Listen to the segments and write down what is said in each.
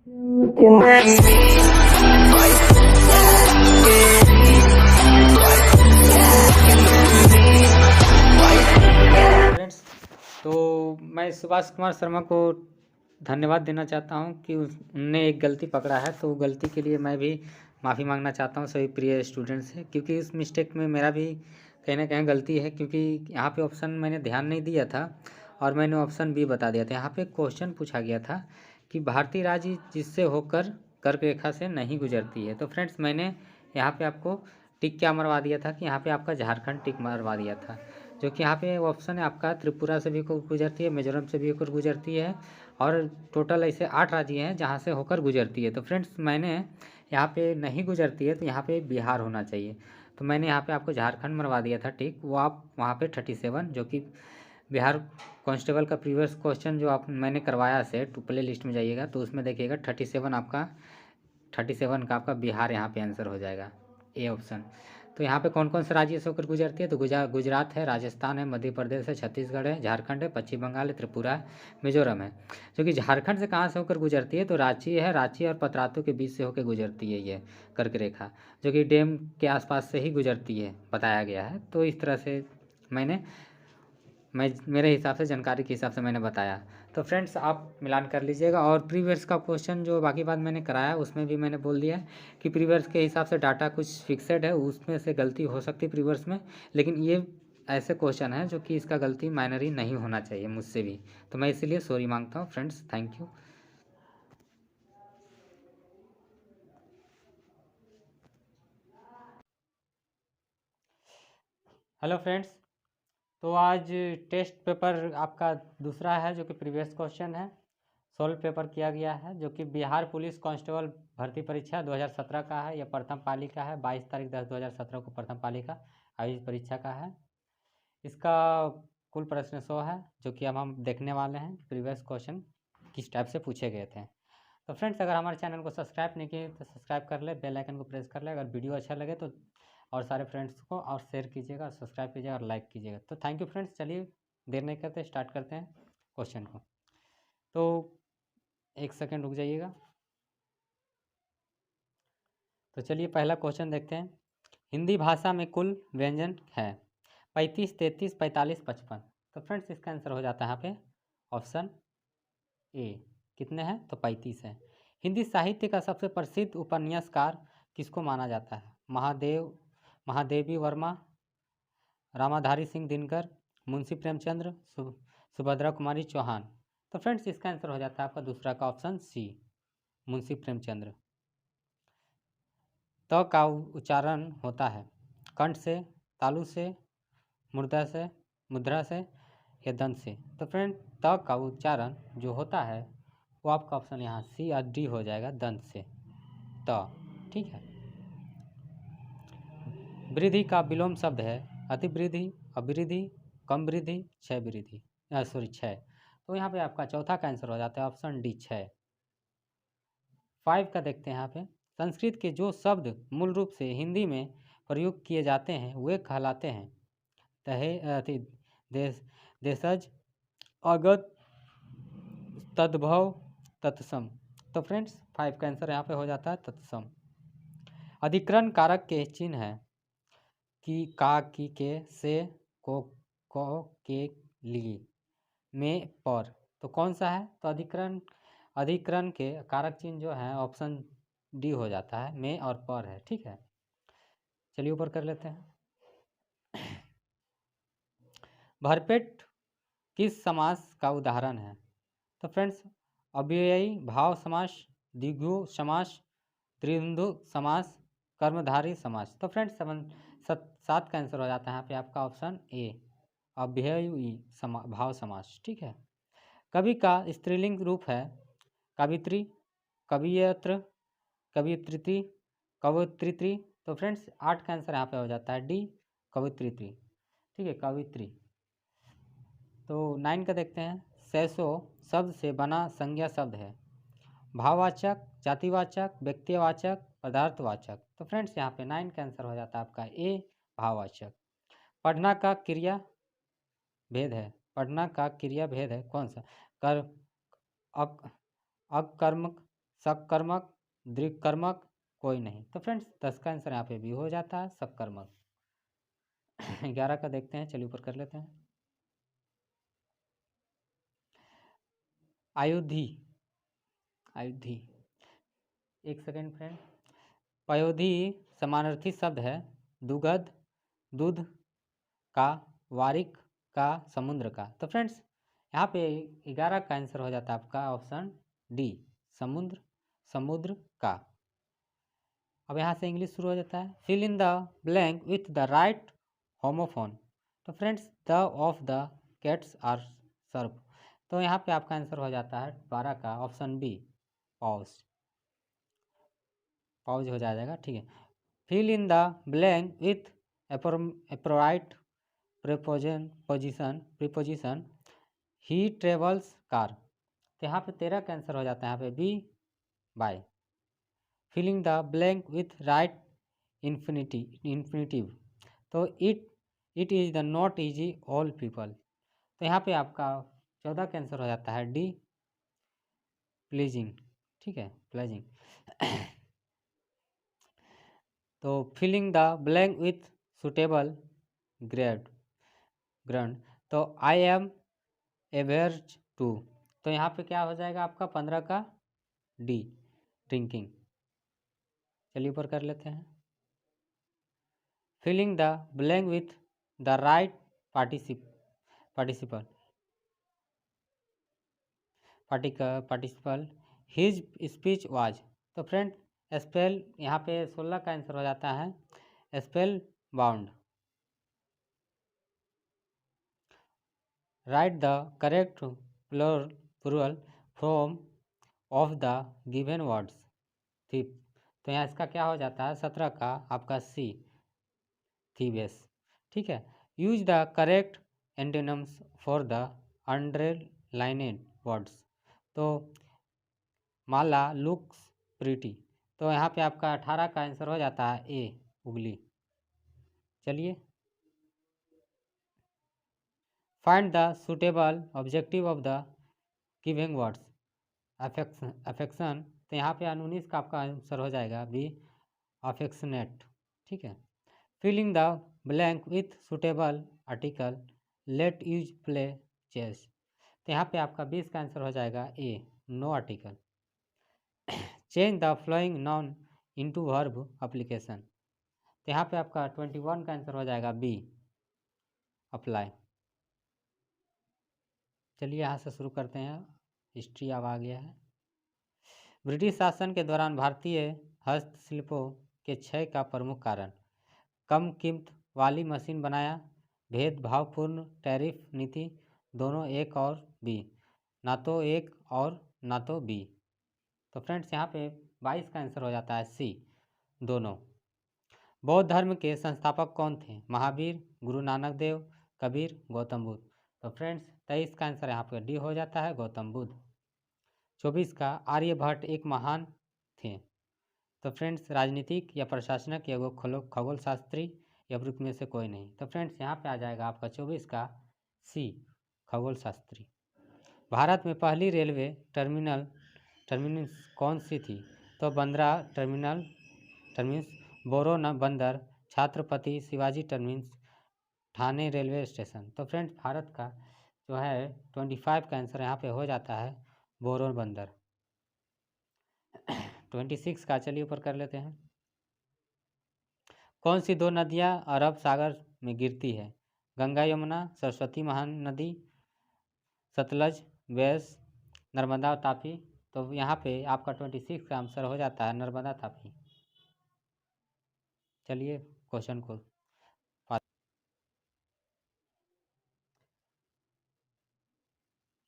Friends, तो मैं सुभाष कुमार शर्मा को धन्यवाद देना चाहता हूं कि उनने एक गलती पकड़ा है, तो गलती के लिए मैं भी माफ़ी मांगना चाहता हूं सभी प्रिय स्टूडेंट्स से, क्योंकि इस मिस्टेक में मेरा भी कहीं ना कहीं गलती है, क्योंकि यहाँ पे ऑप्शन मैंने ध्यान नहीं दिया था और मैंने ऑप्शन बी बता दिया था। यहाँ पे क्वेश्चन पूछा गया था कि भारतीय राज्य जिससे होकर कर्क रेखा से नहीं गुजरती है। तो फ्रेंड्स, मैंने यहाँ पे आपको टिक क्या मरवा दिया था कि यहाँ पे आपका झारखंड टिक मरवा दिया था, जो कि यहाँ पे ऑप्शन है आपका त्रिपुरा से भी होकर गुजरती है, मिजोरम से भी होकर गुजरती है, और टोटल ऐसे 8 राज्य हैं जहाँ से होकर गुजरती है। तो फ्रेंड्स, मैंने यहाँ पे नहीं गुजरती है तो यहाँ पे बिहार होना चाहिए, तो मैंने यहाँ पे आपको झारखंड मरवा दिया था टिक। वो आप वहाँ पे 37 जो कि बिहार कांस्टेबल का प्रीवियस क्वेश्चन जो आप मैंने करवाया सेट, प्ले लिस्ट में जाइएगा तो उसमें देखिएगा 37 आपका 37 का आपका बिहार यहाँ पे आंसर हो जाएगा, ए ऑप्शन। तो यहाँ पे कौन कौन से राज्य से होकर गुजरती है, तो गुजरात है, राजस्थान है, मध्य प्रदेश है, छत्तीसगढ़ है, झारखंड है, पश्चिम बंगाल है, त्रिपुरा है, मिजोरम है। जो कि झारखंड से कहाँ से होकर गुजरती है, तो रांची है, रांची और पतरातू के बीच से होकर गुजरती है ये कर्क रेखा, जो कि डैम के आसपास से ही गुजरती है, बताया गया है। तो इस तरह से मैं मेरे हिसाब से, जानकारी के हिसाब से मैंने बताया। तो फ्रेंड्स, आप मिलान कर लीजिएगा। और प्रीवियस का क्वेश्चन जो बाकी बात मैंने कराया उसमें भी मैंने बोल दिया कि प्रीवियस के हिसाब से डाटा कुछ फिक्सेड है, उसमें से गलती हो सकती है प्रीवियस में, लेकिन ये ऐसे क्वेश्चन है जो कि इसका गलती माइनर ही नहीं होना चाहिए मुझसे भी, तो मैं इसीलिए सॉरी मांगता हूँ friends. Thank you. Hello friends, तो आज टेस्ट पेपर आपका दूसरा है, जो कि प्रीवियस क्वेश्चन है, सोल्व पेपर किया गया है, जो कि बिहार पुलिस कांस्टेबल भर्ती परीक्षा 2017 का है। यह प्रथम पाली का है, 22 तारीख 10 2017 को प्रथम पाली का आयोजित परीक्षा का है। इसका कुल प्रश्न 100 है, जो कि अब हम देखने वाले हैं प्रीवियस क्वेश्चन किस टाइप से पूछे गए थे। तो फ्रेंड्स, अगर हमारे चैनल को सब्सक्राइब नहीं किए तो सब्सक्राइब कर ले, बेल आइकन को प्रेस कर ले। अगर वीडियो अच्छा लगे तो और सारे फ्रेंड्स को और शेयर कीजिएगा, सब्सक्राइब कीजिएगा और लाइक कीजिएगा। तो थैंक यू फ्रेंड्स, चलिए देर नहीं करते, स्टार्ट करते हैं क्वेश्चन को। तो एक सेकेंड रुक जाइएगा। तो चलिए पहला क्वेश्चन देखते हैं। हिंदी भाषा में कुल व्यंजन है 35, 33, 45, 55। तो फ्रेंड्स, इसका आंसर हो जाता है यहाँ पे ऑप्शन ए। कितने हैं, तो 35 है। हिंदी साहित्य का सबसे प्रसिद्ध उपन्यासकार किसको माना जाता है? महादेवी वर्मा, रामाधारी सिंह दिनकर, मुंशी प्रेमचंद्र, सुभद्रा कुमारी चौहान। तो फ्रेंड्स, इसका आंसर हो जाता है आपका दूसरा का ऑप्शन सी, मुंशी प्रेमचंद्र। त का उच्चारण होता है कंठ से, तालु से, मुद्रा से या दंत से। तो फ्रेंड, त का उच्चारण जो होता है वो आपका ऑप्शन यहाँ सी और डी हो जाएगा, दंत से, त। ठीक है। वृद्धि का विलोम शब्द है अतिवृद्धि, अवृद्धि, कम वृद्धि, क्षय वृद्धि, सॉरी क्षय। तो यहाँ पे आपका चौथा का आंसर हो जाता है ऑप्शन डी, क्षय। 5 का देखते हैं यहाँ पे। संस्कृत के जो शब्द मूल रूप से हिंदी में प्रयुक्त किए जाते हैं वे कहलाते हैं देशज, अगत, तद्भव, तत्सम। तो फ्रेंड्स, 5 का आंसर यहाँ पे हो जाता है तत्सम। अधिकरण कारक के चिन्ह है कि, का, की, के, से, को, के, लिए, में, पर। तो कौन सा है, तो अधिकरण के कारक चिन्ह जो है ऑप्शन डी हो जाता है, में और पर है। ठीक है, चलिए ऊपर कर लेते हैं। भरपेट किस समास का उदाहरण है? तो फ्रेंड्स, अव्ययी भाव समास, द्विगु समास, त्रिंदु समास, कर्मधारी समास। तो फ्रेंड्स, 7 का आंसर हो जाता है यहाँ पे आपका ऑप्शन ए, अव्ययी भाव समास। ठीक है। कवि का स्त्रीलिंग रूप है कवित्री, कवियत्र, कवित्रिति, कवयित्री। तो फ्रेंड्स, 8 का आंसर यहाँ पे हो जाता है डी, कवित्रिति। ठीक है, कवित्री। तो 9 का देखते हैं। सैसो शब्द से बना संज्ञा शब्द है भाववाचक, जातिवाचक, व्यक्तिवाचक, पदार्थवाचक। तो फ्रेंड्स, यहाँ पे 9 का आंसर हो जाता है आपका ए, भाववाचक। पढ़ना का क्रिया भेद है, पढ़ना का क्रिया भेद है कौन सा? कर, अकर्मक, सकर्मक, दृक्कर्मक कोई नहीं। तो फ्रेंड्स 10 का आंसर यहाँ पे भी हो जाता है सकर्मक। 11 का देखते हैं, चलिए ऊपर कर लेते हैं। अयोधी, अयोधी, एक सेकेंड फ्रेंड। पयोधी समानार्थी शब्द है दुगध, दूध का, वारिक का, समुद्र का। तो फ्रेंड्स यहाँ पे 11 का आंसर हो जाता है आपका ऑप्शन डी, समुद्र, समुद्र का। अब यहाँ से इंग्लिश शुरू हो जाता है। Fill in the blank with the right homophone. तो friends the of the cats are serve. तो यहाँ पे आपका आंसर हो जाता है 12 का ऑप्शन बी, पॉज, पॉज हो जाएगा, ठीक है। Fill in the blank with appropriate preposition he travels car. तो यहाँ पे 13 का आंसर हो जाता है यहाँ पे b, by. Filling the blank with right infinitive. तो it is the not easy all people. तो यहाँ पे आपका 14 का आंसर हो जाता है डी, प्लीजिंग, ठीक है, प्लीजिंग। तो filling the blank with suitable grand. तो आई एम एवर्ज टू। तो यहाँ पे क्या हो जाएगा आपका 15 का डी, ड्रिंकिंग। चलिए ऊपर कर लेते हैं। Filling the blank with the right participle his speech was. तो फ्रेंड स्पेल यहाँ पे 16 का आंसर हो जाता है spellbound. Write the correct plural form of the given words thief. तो यहाँ इसका क्या हो जाता है 17 का आपका सी, थीवेस, ठीक है। Use the correct antonyms for the underlined words. तो माला लुक्स प्रीटी। तो यहाँ पे आपका 18 का आंसर हो जाता है ए, उगली। चलिए, find the suitable objective of the giving words affection. तो यहाँ पे 19 का आपका आंसर हो जाएगा बी, अफेक्शनेट, ठीक है। Filling the blank with suitable article let us play chess. तो यहाँ पे आपका 20 का आंसर हो जाएगा a, no article. Change the following noun into verb application. तो यहाँ पे आपका 21 का आंसर हो जाएगा बी, अप्लाई। चलिए यहाँ से शुरू करते हैं, हिस्ट्री अब आ गया है। ब्रिटिश शासन के दौरान भारतीय हस्तशिल्पों के क्षय का प्रमुख कारण कम कीमत वाली मशीन बनाया, भेदभावपूर्ण टैरिफ नीति, दोनों एक और बी, ना तो एक और ना तो बी। तो फ्रेंड्स यहाँ पे 22 का आंसर हो जाता है सी, दोनों। बौद्ध धर्म के संस्थापक कौन थे? महावीर, गुरु नानक देव, कबीर, गौतम बुद्ध। तो फ्रेंड्स 23 का आंसर यहाँ पे डी हो जाता है, गौतम बुद्ध। 24 का आर्यभट्ट एक महान थे। तो फ्रेंड्स राजनीतिक या प्रशासनिक या खगोल शास्त्री या ग्रुप में से कोई नहीं। तो फ्रेंड्स यहाँ पे आ जाएगा आपका 24 का सी, खगोल शास्त्री। भारत में पहली रेलवे टर्मिनस कौन सी थी? तो बंद्रा टर्मिनस, बोरो बंदर, Chhatrapati Shivaji terminus, Thane railway station. तो फ्रेंड्स भारत का जो है 25 का आंसर यहाँ पे हो जाता है बोरो बंदर। 26 का चलिए ऊपर कर लेते हैं। कौन सी दो नदियाँ अरब सागर में गिरती है? गंगा यमुना, सरस्वती महानदी, सतलज, ब्यास, नर्मदा तापी। तो यहाँ पे आपका 26 का आंसर हो जाता है नर्मदा तापी। चलिए क्वेश्चन को,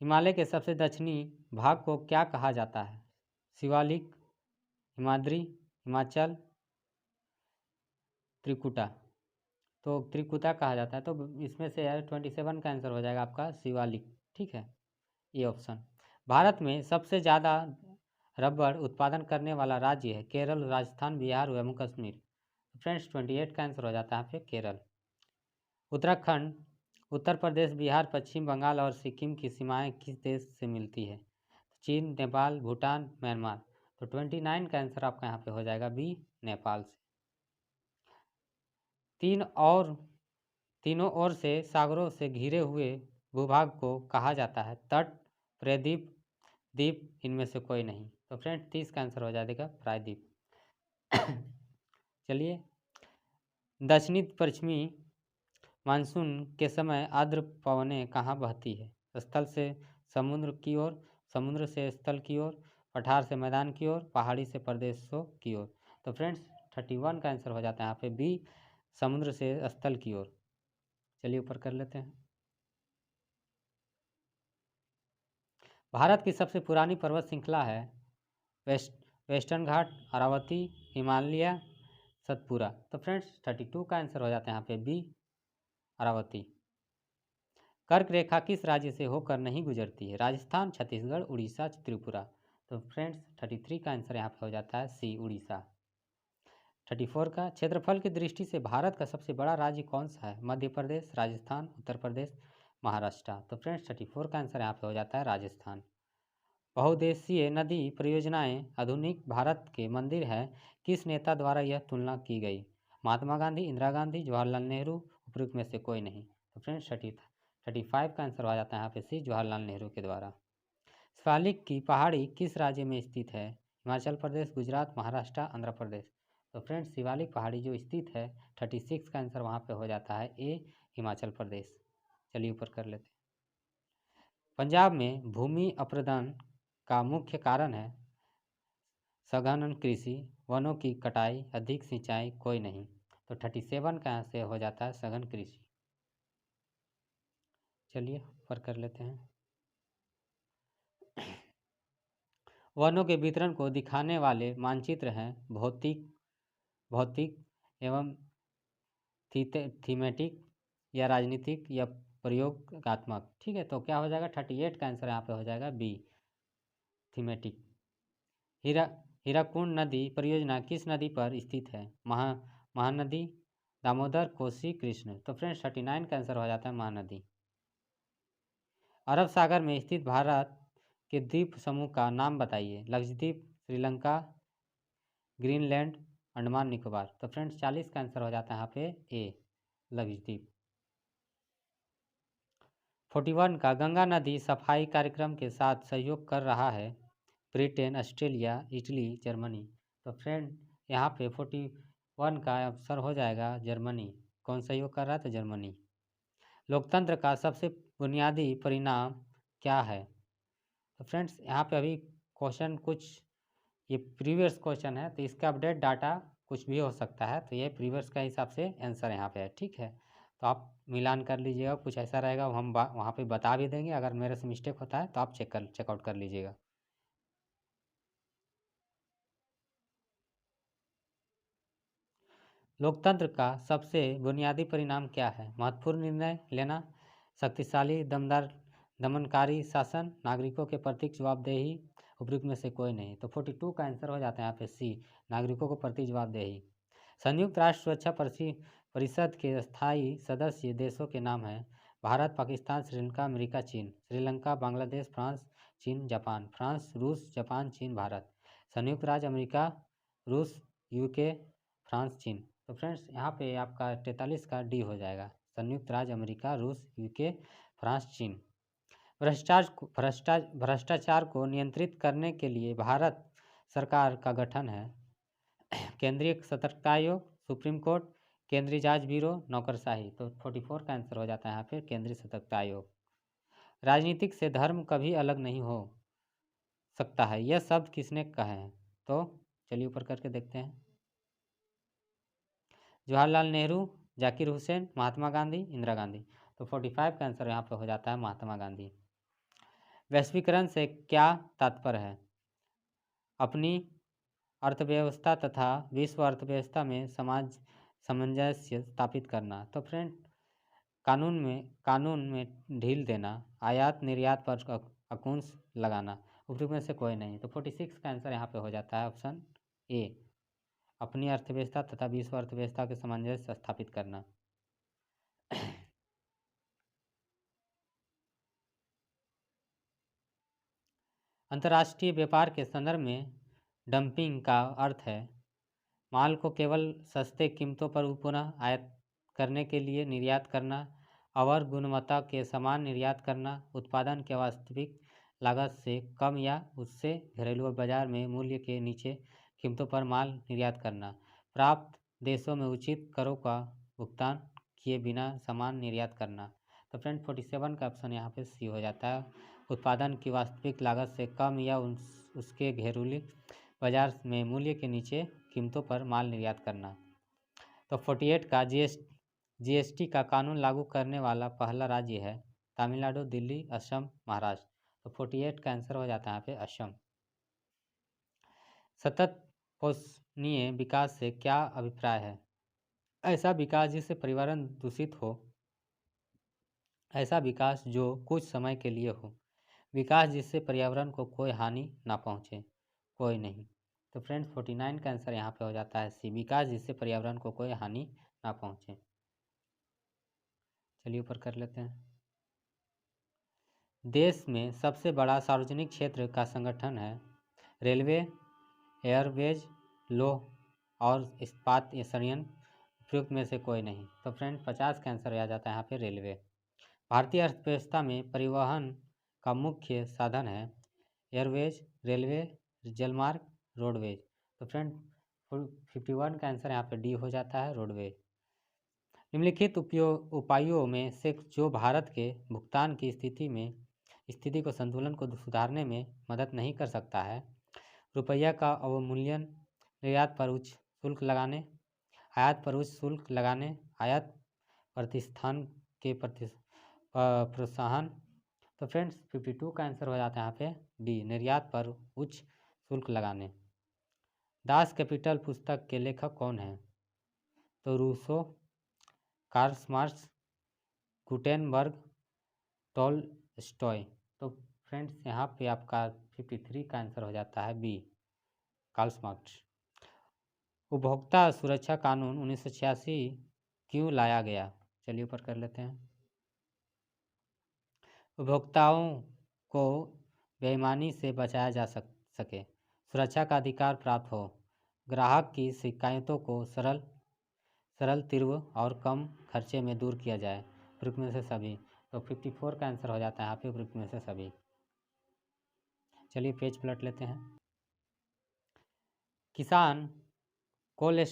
हिमालय के सबसे दक्षिणी भाग को क्या कहा जाता है? शिवालिक, हिमाद्री, हिमाचल, त्रिकुटा। तो त्रिकुटा कहा जाता है। तो इसमें से 27 का आंसर हो जाएगा आपका शिवालिक, ठीक है, ये ऑप्शन। भारत में सबसे ज़्यादा रबड़ उत्पादन करने वाला राज्य है केरल, राजस्थान, बिहार, जम्मू कश्मीर। फ्रेंड्स 28 का आंसर हो जाता है यहाँ पे केरल। उत्तराखंड, उत्तर प्रदेश, बिहार, पश्चिम बंगाल और सिक्किम की सीमाएं किस देश से मिलती है? चीन, नेपाल, भूटान, म्यांमार। तो 29 का आंसर आपका यहाँ पे हो जाएगा बी, नेपाल से। तीनों ओर से सागरों से घिरे हुए भूभाग को कहा जाता है तट, प्रायद्वीप, द्वीप, इनमें से कोई नहीं। तो फ्रेंड 30 का आंसर हो जाएगा प्रायद्वीप। चलिए, दक्षिणी पश्चिमी मानसून के समय आर्द्र पवनें कहाँ बहती है? स्थल से समुद्र की ओर, समुद्र से स्थल की ओर, पठार से मैदान की ओर, पहाड़ी से प्रदेशों की ओर। तो फ्रेंड्स 31 का आंसर हो जाता है यहाँ पे बी, समुद्र से स्थल की ओर। चलिए ऊपर कर लेते हैं। भारत की सबसे पुरानी पर्वत श्रृंखला है वेस्टर्न घाट, अरावती, हिमालय, सतपुरा। तो फ्रेंड्स 32 का आंसर हो जाता है यहाँ पे बी, अरावती। कर्क रेखा किस राज्य से होकर नहीं गुजरती है? राजस्थान, छत्तीसगढ़, उड़ीसा, त्रिपुरा। तो फ्रेंड्स 33 का आंसर यहाँ पे हो जाता है सी, उड़ीसा। 34 का, क्षेत्रफल की दृष्टि से भारत का सबसे बड़ा राज्य कौन सा है? मध्य प्रदेश, राजस्थान, उत्तर प्रदेश, महाराष्ट्र। तो फ्रेंड्स 34 का आंसर यहाँ पे हो जाता है राजस्थान। बहुउद्देशीय नदी परियोजनाएं आधुनिक भारत के मंदिर है, किस नेता द्वारा यह तुलना की गई? महात्मा गांधी, इंदिरा गांधी, जवाहरलाल नेहरू, उपरोक्त में से कोई नहीं। तो फ्रेंड्स 35 का आंसर हो जाता है यहाँ पे सी, जवाहरलाल नेहरू के द्वारा। शिवालिक की पहाड़ी किस राज्य में स्थित है? हिमाचल प्रदेश, गुजरात, महाराष्ट्र, आंध्र प्रदेश। तो फ्रेंड्स शिवालिक पहाड़ी जो स्थित है, 36 का आंसर वहाँ पे हो जाता है ए, हिमाचल प्रदेश। चलिए ऊपर कर लेते हैं। पंजाब में भूमि अपरदन का मुख्य कारण है सघन कृषि, वनों की कटाई, अधिक सिंचाई, कोई नहीं। तो 37 का से हो जाता है सघन कृषि। चलिए ऊपर कर लेते हैं। वनों के वितरण को दिखाने वाले मानचित्र हैं भौतिक एवं थीमेटिक या राजनीतिक या प्रयोगात्मक। ठीक है, तो क्या हो जाएगा? 38 का आंसर यहाँ पे हो जाएगा बी, थीमेटिक। हीराकुंड नदी परियोजना किस नदी पर स्थित है? महानदी, दामोदर, कोसी, कृष्ण। तो फ्रेंड्स 39 का आंसर हो जाता है महानदी। अरब सागर में स्थित भारत के द्वीप समूह का नाम बताइए। लक्षद्वीप, श्रीलंका, ग्रीनलैंड, अंडमान निकोबार। तो फ्रेंड्स 40 का आंसर हो जाता है यहाँ पे ए, लक्षद्वीप। 41 का, गंगा नदी सफाई कार्यक्रम के साथ सहयोग कर रहा है ब्रिटेन, ऑस्ट्रेलिया, इटली, जर्मनी। तो फ्रेंड यहाँ पे 41 का आंसर हो जाएगा जर्मनी। कौन सहयोग कर रहा था? जर्मनी। लोकतंत्र का सबसे बुनियादी परिणाम क्या है? तो फ्रेंड्स यहाँ पे अभी क्वेश्चन कुछ ये प्रीवियस क्वेश्चन है, तो इसका अपडेट डाटा कुछ भी हो सकता है, तो ये प्रीवियस का हिसाब से आंसर यहाँ पे है। ठीक है, तो आप मिलान कर लीजिएगा, कुछ ऐसा रहेगा हम वहाँ पे बता भी देंगे। अगर मेरे से मिस्टेक होता है तो आप चेकआउट कर लीजिएगा। लोकतंत्र का सबसे बुनियादी परिणाम क्या है? महत्वपूर्ण निर्णय लेना, शक्तिशाली दमनकारी शासन, नागरिकों के प्रति जवाबदेही, उपयुक्त में से कोई नहीं। तो 42 का आंसर हो जाता है यहाँ पे सी, नागरिकों को प्रति जवाबदेही। संयुक्त राष्ट्र सुरक्षा परिषद के स्थायी सदस्य देशों के नाम हैं भारत, पाकिस्तान, श्रीलंका, अमेरिका, चीन। श्रीलंका, बांग्लादेश, फ्रांस, चीन, जापान। फ्रांस, रूस, जापान, चीन, भारत। संयुक्त राज्य अमेरिका, रूस, यूके, फ्रांस, चीन। तो फ्रेंड्स यहाँ पे आपका 43 का डी हो जाएगा, संयुक्त राज्य अमेरिका, रूस, यूके, फ्रांस, चीन। भ्रष्टाचार को नियंत्रित करने के लिए भारत सरकार का गठन है केंद्रीय सतर्कता आयोग, सुप्रीम कोर्ट, केंद्रीय जांच ब्यूरो, नौकरशाही। तो 44 का आंसर हो जाता है यहाँ पे केंद्रीय सतर्कता आयोग। राजनीतिक से धर्म कभी अलग नहीं हो सकता है, यह शब्द किसने कहे हैं? तो चलिए ऊपर करके देखते हैं। जवाहरलाल नेहरू, जाकिर हुसैन, महात्मा गांधी, इंदिरा गांधी। तो 45 का आंसर यहाँ पे हो जाता है महात्मा गांधी। वैश्वीकरण से क्या तात्पर्य है? अपनी अर्थव्यवस्था तथा विश्व अर्थव्यवस्था में सामंजस्य स्थापित करना। तो फ्रेंड कानून में ढील देना, आयात निर्यात पर अंकुश लगाना। उपयुक्त में से कोई नहीं। तो 46 का आंसर यहाँ पे हो जाता है ऑप्शन ए, अपनी अर्थव्यवस्था तथा विश्व अर्थव्यवस्था के सामंजस्य स्थापित करना। अंतर्राष्ट्रीय व्यापार के संदर्भ में डंपिंग का अर्थ है माल को केवल सस्ते कीमतों पर पुनः आयात करने के लिए निर्यात करना और गुणवत्ता के समान निर्यात करना, उत्पादन के वास्तविक लागत से कम या उससे घरेलू बाजार में मूल्य के नीचे कीमतों पर माल निर्यात करना, प्राप्त देशों में उचित करों का भुगतान किए बिना सामान निर्यात करना। तो फ्रेंड 47 का ऑप्शन यहाँ पे सी हो जाता है, उत्पादन की वास्तविक लागत से कम या उसके घरेलू बाजार में मूल्य के नीचे कीमतों पर माल निर्यात करना। तो 48 का जीएसटी का कानून लागू करने वाला पहला राज्य है तमिलनाडु, दिल्ली, असम, महाराष्ट्र। तो 48 का आंसर हो जाता है यहाँ पे असम। सतत पोषणीय विकास से क्या अभिप्राय है? ऐसा विकास जिससे पर्यावरण दूषित हो, ऐसा विकास जो कुछ समय के लिए हो, विकास जिससे पर्यावरण को कोई हानि ना पहुँचे, कोई नहीं। तो फ्रेंड्स 49 का आंसर यहाँ पे हो जाता है सी, विकास जिससे पर्यावरण को कोई हानि ना पहुँचे। चलिए ऊपर कर लेते हैं। देश में सबसे बड़ा सार्वजनिक क्षेत्र का संगठन है रेलवे, एयरवेज, लौह और इस्पात संयंत्र, उपयुक्त में से कोई नहीं। तो फ्रेंड 50 का आंसर आ जाता है यहाँ पे रेलवे। भारतीय अर्थव्यवस्था में परिवहन का मुख्य साधन है एयरवेज, रेलवे, जलमार्ग, रोडवेज। तो फ्रेंड 51 का आंसर यहाँ पे डी हो जाता है, रोडवेज। निम्नलिखित उपायों में से जो भारत के भुगतान की स्थिति को संतुलन को सुधारने में मदद नहीं कर सकता है, रुपया का अवमूल्यन, निर्यात पर उच्च शुल्क लगाने, आयात पर उच्च शुल्क लगाने, आयात प्रतिस्थान के प्रोत्साहन। तो फ्रेंड्स 52 का आंसर हो जाता है यहाँ पे डी, निर्यात पर उच्च शुल्क लगाने। दास कैपिटल पुस्तक के लेखक कौन है? तो Rousseau, Karl Marx, Gutenberg, Tolstoy. तो फ्रेंड्स यहाँ पे आपका 53 का आंसर हो जाता है बी, कार्ल मार्क्स। उपभोक्ता सुरक्षा कानून 1986 क्यों लाया गया? चलिए ऊपर कर लेते हैं। उपभोक्ताओं को बेईमानी से बचाया जा सके, सुरक्षा का अधिकार प्राप्त हो, ग्राहक की शिकायतों को सरल, तीव्र और कम खर्चे में दूर किया जाए, उपयुक्त में से सभी। तो 54 का आंसर हो जाता है यहाँ पे उपयुक्त में से सभी। चलिए पेज पलट लेते हैं। किसान कॉल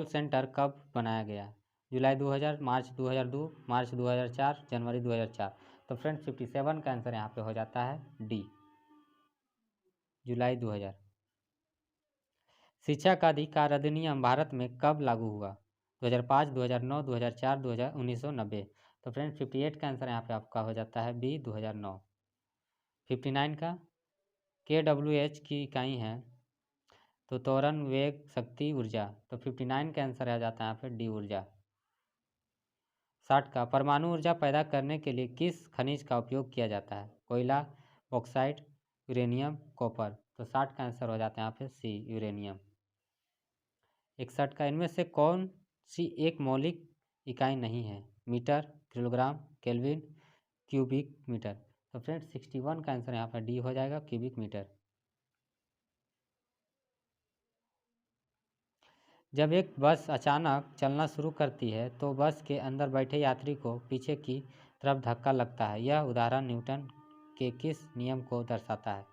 सेंटर कब बनाया गया? जुलाई 2000, मार्च 2002, मार्च 2004, जनवरी 2004। तो फ्रेंड्स 57 का आंसर यहाँ पे हो जाता है डी, जुलाई 2000। शिक्षा का अधिकार अधिनियम भारत में कब लागू हुआ? 2005, 2009, 2004, 1990। तो फ्रेंड्स 58 का आंसर यहाँ पे आपका हो जाता है बी, 2009। 59 का KWH की इकाई है तो त्वरण, वेग, शक्ति, ऊर्जा। तो 59 का आंसर आ जाता है यहाँ पे डी, ऊर्जा। 60 का परमाणु ऊर्जा पैदा करने के लिए किस खनिज का उपयोग किया जाता है? कोयला, बॉक्साइट, यूरेनियम, कॉपर। तो 60 का आंसर हो जाता है यहाँ पे सी, यूरेनियम। 61 का इनमें से कौन सी एक मौलिक इकाई नहीं है? Metre, kilogram, kelvin, cubic metre. तो फ्रेंड्स 61 का आंसर यहाँ पर डी हो जाएगा, क्यूबिक मीटर। जब एक बस अचानक चलना शुरू करती है तो बस के अंदर बैठे यात्री को पीछे की तरफ धक्का लगता है। यह उदाहरण न्यूटन के किस नियम को दर्शाता है?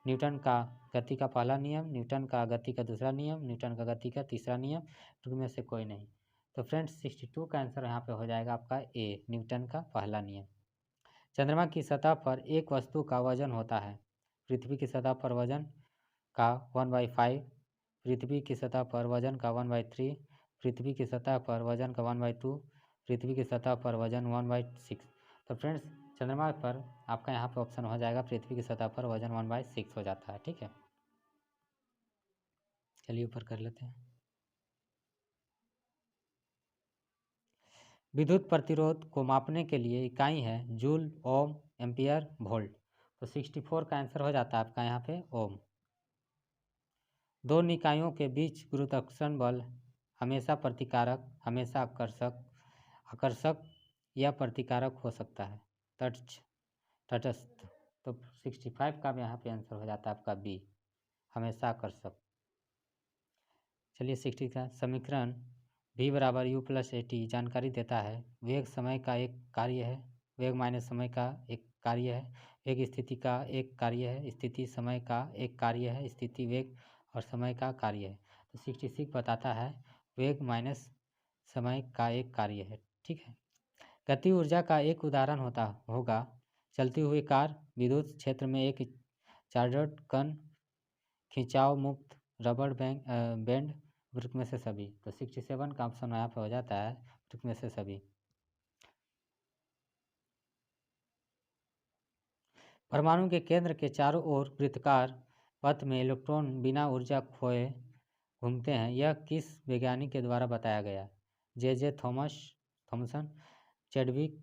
न्यूटन का गति का पहला नियम, न्यूटन का गति का दूसरा नियम, न्यूटन का गति का तीसरा नियम, में से कोई नहीं। तो फ्रेंड्स 62 का आंसर यहाँ पे हो जाएगा आपका ए, न्यूटन का पहला नियम। चंद्रमा की सतह पर एक वस्तु का वजन होता है। पृथ्वी की सतह पर वजन का 1/5, पृथ्वी की सतह पर वजन का 1/3, पृथ्वी की सतह पर वजन का 1/2, पृथ्वी की सतह पर वजन 1/6। तो फ्रेंड्स चंद्रमा पर आपका यहाँ पे ऑप्शन हो जाएगा पृथ्वी की सतह पर वजन 1/6 हो जाता है, ठीक है। चलिए ऊपर कर लेते हैं। विद्युत प्रतिरोध को मापने के लिए इकाई है जूल, ओम, एम्पियर, वोल्ट। तो 64 का आंसर हो जाता है आपका यहाँ पे ओम। दो निकायों के बीच गुरुत्वाकर्षण बल हमेशा प्रतिकारक, हमेशा आकर्षक या प्रतिकारक हो सकता है, तटस्थ। तो 65 का भी यहाँ पे आंसर हो जाता है आपका बी, हमेशा आकर्षक। चलिए 60 का समीकरण v बराबर u प्लस ए टी जानकारी देता है वेग समय का एक कार्य है, वेग माइनस समय का एक कार्य है, वेग स्थिति का एक कार्य है, स्थिति समय का एक कार्य है, स्थिति वेग और समय का कार्य है। तो 66 बताता है वेग माइनस समय का एक कार्य है। ठीक है। गति ऊर्जा का एक उदाहरण होगा चलती हुई कार, विद्युत क्षेत्र में एक चार्जड कण, खिंचाव मुक्त रबड़ बैंड, वृत्त में से सभी। तो 67 का ऑप्शन यहाँ पे हो जाता है वृत्त में से सभी। परमाणु के केंद्र के चारों ओर वृत्ताकार पथ में इलेक्ट्रॉन बिना ऊर्जा खोए घूमते हैं। यह किस वैज्ञानिक के द्वारा बताया गया? J Thomson, Chadwick,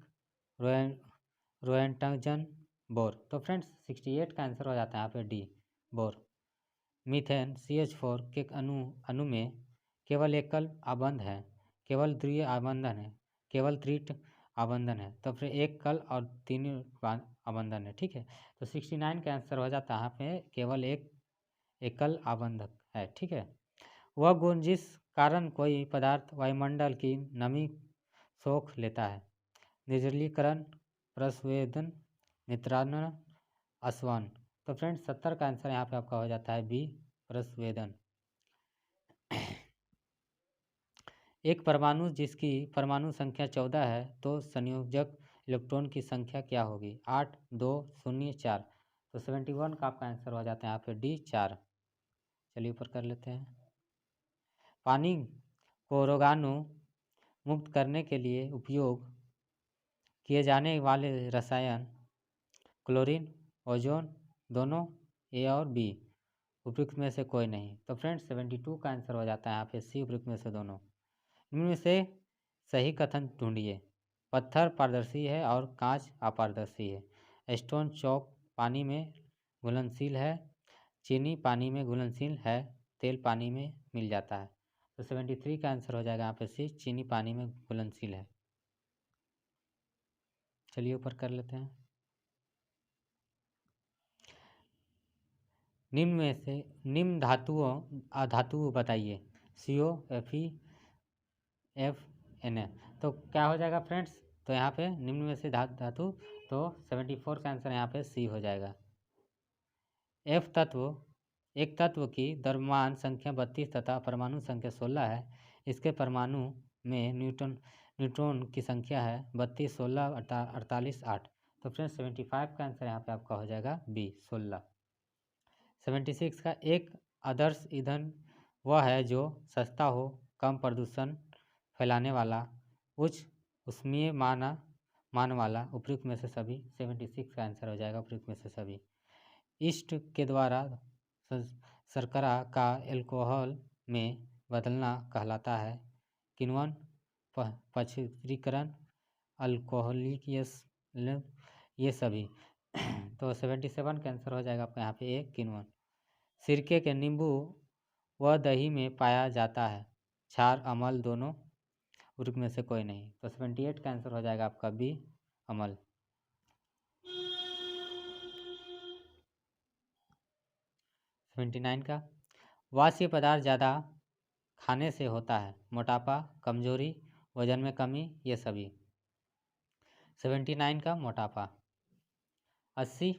Roentgen, bore. तो फ्रेंड्स 68 का आंसर हो जाता है यहाँ पे डी, बोर। मीथेन CH4 के अणु में केवल एकल आबंध है, केवल द्वितीय आबंधन है, केवल त्रिट आबंधन है। तो फिर एक कल और तीन आबंधन है। ठीक है। तो 69 का आंसर हो जाता है यहाँ पे केवल एक एकल आबंधक है। ठीक है। वह गुण जिस कारण कोई पदार्थ वायुमंडल की नमी सोख लेता है। निर्जलीकरण, प्रस्वेदन, नित्राणन, असवन। तो फ्रेंड्स 70 का आंसर यहाँ पे आपका हो जाता है बी, प्रस्वेदन। एक परमाणु जिसकी परमाणु संख्या 14 है तो संयोजक इलेक्ट्रॉन की संख्या क्या होगी? 8, 2, 0, 4। तो 71 का आपका आंसर हो जाता है यहाँ पे डी, 4। चलिए ऊपर कर लेते हैं। पानी को रोगाणु मुक्त करने के लिए उपयोग किए जाने वाले रसायन क्लोरीन, ओजोन, दोनों ए और बी, उपयुक्त में से कोई नहीं। तो फ्रेंड्स 72 का आंसर हो जाता है यहाँ पे सी, उपयुक्त में से दोनों। इनमें से सही कथन ढूंढिए। पत्थर पारदर्शी है और कांच अपारदर्शी है। स्टोन चौक पानी में घुलनशील है, चीनी पानी में घुलनशील है, तेल पानी में मिल जाता है। तो 73 का आंसर हो जाएगा यहाँ पे सी, चीनी पानी में घुलनशील है। चलिए ऊपर कर लेते हैं। निम्न में से निम्न धातुओं बताइए। CO, Fe, F, Na। तो क्या हो जाएगा फ्रेंड्स? तो यहाँ पे निम्न में से धातु, तो 74 का आंसर यहाँ पे सी हो जाएगा। F तत्व एक तत्व की द्रव्यमान संख्या 32 तथा परमाणु संख्या 16 है। इसके परमाणु में न्यूट्रॉन की संख्या है 32, 16, 48, 8। तो फ्रेंड्स 75 का आंसर यहाँ पे आपका हो जाएगा बी, 16। 76 का एक आदर्श ईंधन वह है जो सस्ता हो, कम प्रदूषण फैलाने वाला, उच्च ऊष्मीय मान वाला, उपयुक्त में से सभी। 76 का आंसर हो जाएगा उपयुक्त में से सभी। ईस्ट के द्वारा शर्करा का एल्कोहल में बदलना कहलाता है किण्वन, पक्षीकरण, अल्कोहलिक, ये सभी। तो 77 का आंसर हो जाएगा आपका यहाँ पे एक, किण्वन। सिरके के नींबू व दही में पाया जाता है, क्षार, अम्ल, दोनों, उपयुक्त में से कोई नहीं। तो 78 का आंसर हो जाएगा आपका बी, अम्ल। 79 का वाष्य पदार्थ ज़्यादा खाने से होता है मोटापा, कमजोरी, वजन में कमी, ये सभी। 79 का मोटापा। 80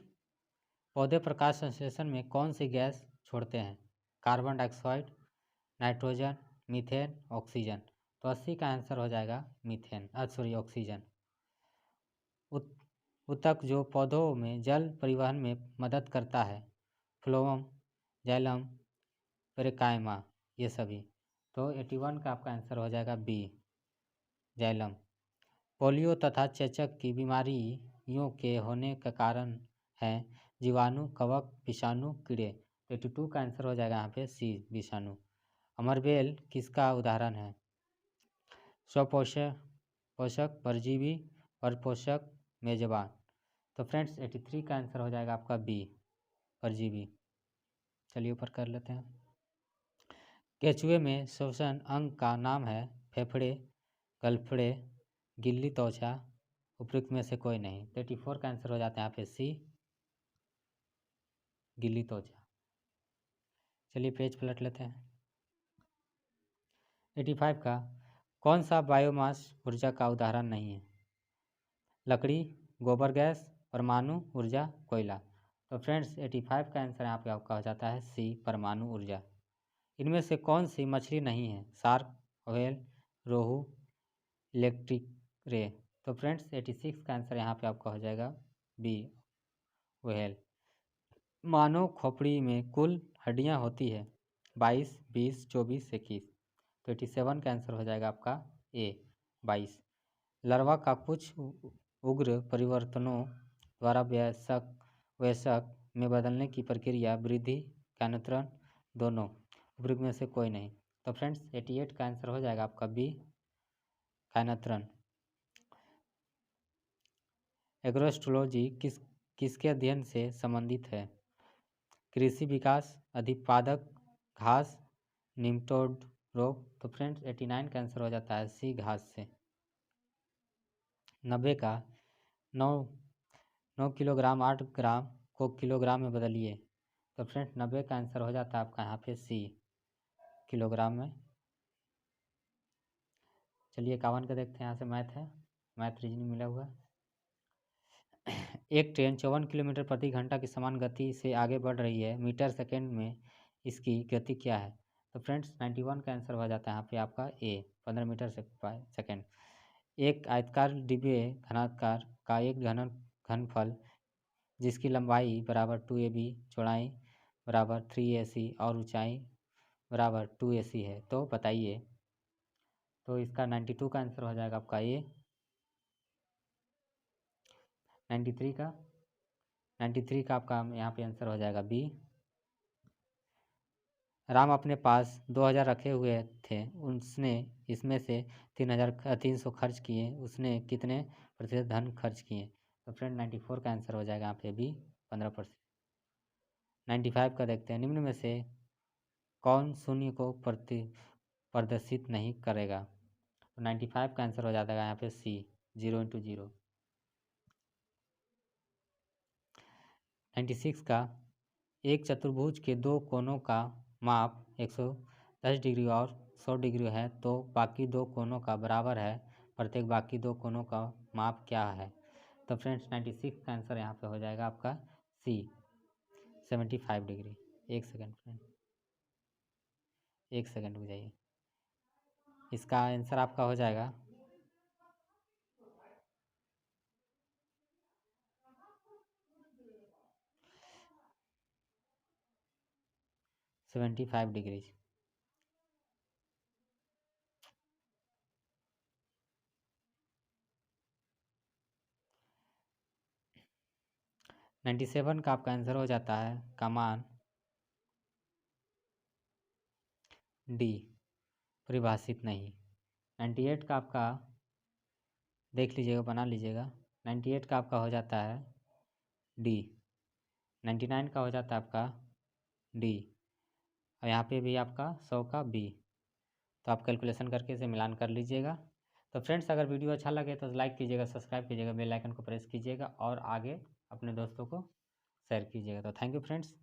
पौधे प्रकाश संश्लेषण में कौन सी गैस छोड़ते हैं? Carbon dioxide, nitrogen, methane, oxygen. तो 80 का आंसर हो जाएगा मीथेन, ऑक्सीजन। उत्तक जो पौधों में जल परिवहन में मदद करता है, फ्लोएम, जाइलम, पेरेकाइमा, ये सभी। तो 81 का आपका आंसर हो जाएगा बी, जाइलम। पोलियो तथा चेचक की बीमारियों के होने का कारण है जीवाणु, कवक, विषाणु, कीड़े। 82 का आंसर हो जाएगा यहाँ पे सी, विषाणु। अमरबेल किसका उदाहरण है? स्वपोषक, परजीवी, परपोषक, मेजबान। तो फ्रेंड्स 83 का आंसर हो जाएगा आपका बी, परजीवी। चलिए ऊपर कर लेते हैं। केचुए में श्वसन अंग का नाम है फेफड़े, गलफड़े, गिल्ली त्वचा, उपयुक्त में से कोई नहीं। 34 का आंसर हो जाता है यहाँ पे सी, गिल्ली त्वचा। चलिए पेज पलट लेते हैं। 85 का कौन सा बायोमास ऊर्जा का उदाहरण नहीं है? लकड़ी, गोबर गैस, परमाणु ऊर्जा, कोयला। तो फ्रेंड्स 85 का आंसर यहाँ पे आपका हो जाता है सी, परमाणु ऊर्जा। इनमें से कौन सी मछली नहीं है? शार्क, व्हेल, रोहू, इलेक्ट्रिक रे। तो फ्रेंड्स 86 का आंसर यहाँ पे आपका हो जाएगा बी, व्हेल। मानव खोपड़ी में कुल हड्डियाँ होती है 22, 20, 24, 21। तो 87 का आंसर हो जाएगा आपका ए, 22। लार्वा का कुछ उग्र परिवर्तनों द्वारा वयस्क वयस्क में बदलने की प्रक्रिया वृद्धि, कैनोत्रन, दोनों, उपरोक्त में से कोई नहीं। तो फ्रेंड्स 88 का आंसर हो जाएगा आपका बी, कैनोत्रन। एग्रोस्टोलॉजी किसके अध्ययन से संबंधित है? कृषि विकास, अधिपादक, घास, निमटोड रोग। तो फ्रेंड्स 89 का आंसर हो जाता है सी, घास से। 90 का 9 किलोग्राम 8 ग्राम को किलोग्राम में बदलिए। तो फ्रेंड्स 90 का आंसर हो जाता है आपका यहाँ पे सी, किलोग्राम में। चलिए 51 का देखते हैं, यहाँ से मैथ है, मैथ रीजनिंग मिला हुआ है। एक ट्रेन 54 किलोमीटर प्रति घंटा की समान गति से आगे बढ़ रही है, मीटर सेकेंड में इसकी गति क्या है? तो फ्रेंड्स 91 का आंसर हो जाता है यहाँ पे आपका ए, 15 मीटर सेकेंड। एक आयताकार डिब्बे घनाकार का एक घनफल जिसकी लंबाई बराबर 2ab, चौड़ाई बराबर 3ac और ऊंचाई बराबर 2ac है, तो बताइए। तो इसका 92 का आंसर हो जाएगा आपका ए। 93 का आपका यहाँ पे आंसर हो जाएगा बी। राम अपने पास 2000 रखे हुए थे, उसने इसमें से 300 खर्च किए, उसने कितने प्रतिशत धन खर्च किए? तो फ्रेंड 94 का आंसर हो जाएगा यहाँ पे बी, 15%। 95 का देखते हैं, निम्न में से कौन शून्य को प्रदर्शित नहीं करेगा? तो 95 का आंसर हो जाता है यहाँ पे सी, 0 × 0। 96 का एक चतुर्भुज के दो कोनों का माप 110 डिग्री और 100 डिग्री है, तो बाकी दो कोनों का बराबर है, प्रत्येक बाकी दो कोनों का माप क्या है? तो फ्रेंड्स 96 का आंसर यहाँ पे हो जाएगा आपका सी, 75 डिग्री। एक सेकेंड फ्रेंड, एक सेकेंड रुक जाइए। इसका आंसर आपका हो जाएगा 75 डिग्री। 97 का आपका आंसर हो जाता है का मान डी, परिभाषित नहीं। 98 का आपका देख लीजिएगा, बना लीजिएगा। 98 का आपका हो जाता है डी। 99 का हो जाता है आपका डी, और यहाँ पे भी आपका 100 का बी। तो आप कैलकुलेशन करके इसे मिलान कर लीजिएगा। तो फ्रेंड्स अगर वीडियो अच्छा लगे तो लाइक कीजिएगा, सब्सक्राइब कीजिएगा, बेल आइकन को प्रेस कीजिएगा और आगे अपने दोस्तों को शेयर कीजिएगा। तो थैंक यू फ्रेंड्स।